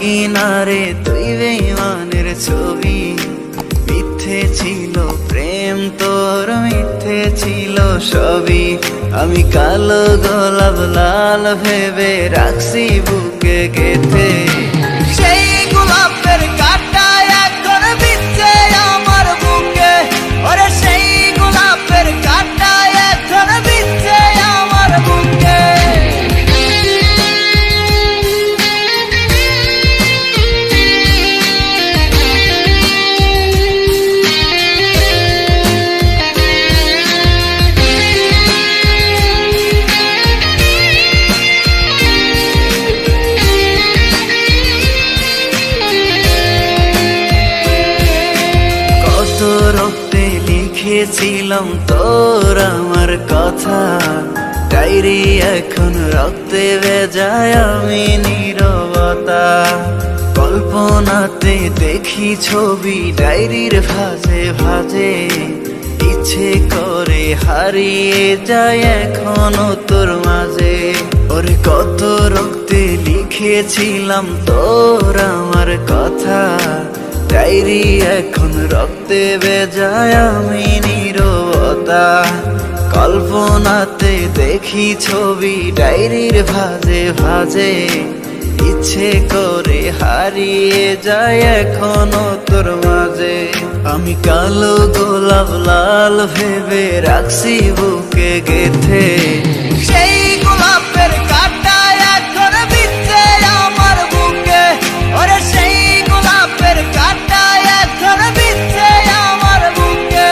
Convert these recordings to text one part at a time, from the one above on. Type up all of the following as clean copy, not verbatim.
কিনারে তুই বেঈমানের ছবি। মিথ্যে ছিল প্রেম তোর, মিথ্যে ছিল সবই। আমি কালো গোলাপ লাল ভেবে রাখছি বুকে গেথে। সেই গোলাপের কাঁটা এখন বিচ্ছে আমার বুকে, ওরে সেই গোলাপের কাঁটা এখন বিচ্ছে আমার বুকে। রক্তে লিখেছিলাম তোর আমার কথা, ডায়েরি এখন রক্তে ভেজায় আমি নীরবতা। কল্পনাতে দেখি ছবি ডায়েরির ভাঁজে ভাঁজে, ইচ্ছে করে হারিয়ে যায় এখনো তোর মাঝে। ওরে কত রক্তে লিখেছিলাম তোর আমার কথা, ডায়েরি এখন রক্তে ভেজায় আমি নীরবতা। কল্পনাতে দেখি ছবি ডায়েরির ভাঁজে ভাঁজে, ইচ্ছে করে হারিয়ে যায় এখনো তোর মাঝে। আমি কালো গোলাপ লাল ভেবে রাখছি বুকে গেথে। সেই গোলাপের কাঁটা এখন বিচ্ছে আমার বুকে, ওরে সেই গোলাপের কাঁটা এখন বিচ্ছে আমার বুকে।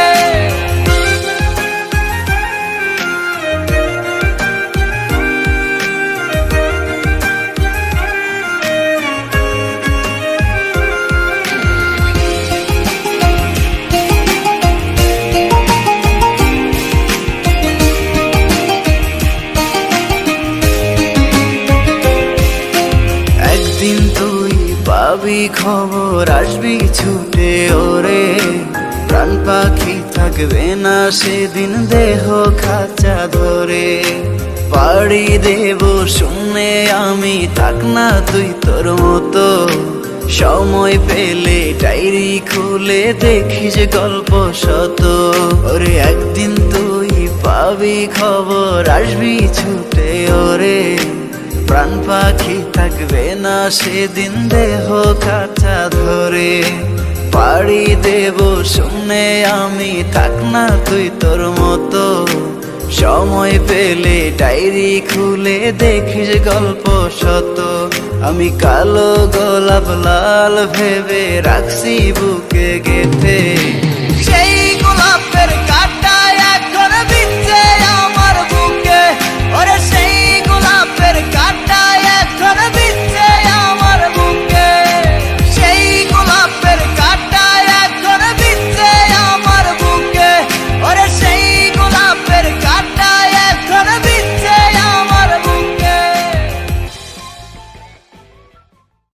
একদিন তুই পাবি খবর, আসবি ছুটে ওরে। প্রাণ পাখি থাকবে না সেদিন দেহ খাঁচা ধরে। পাড়ি দেব শুনে আমি, থাক না তুই তোর মতো। সময় পেলে ডায়েরি খুলে দেখিস গল্প শত। ওরে একদিন তুই পাবি খবর, আসবি ছুটে ওরে। প্রাণ পাখি থাকবে না সেদিন দেহ কাঁচা ধরে। পাড়ি দেব শুনে আমি, থাক না তুই তোর মতো। সময় পেলে ডায়েরি খুলে দেখিস গল্প শত। আমি কালো গোলাপ লাল ভেবে রাখছি বুকে গেথে।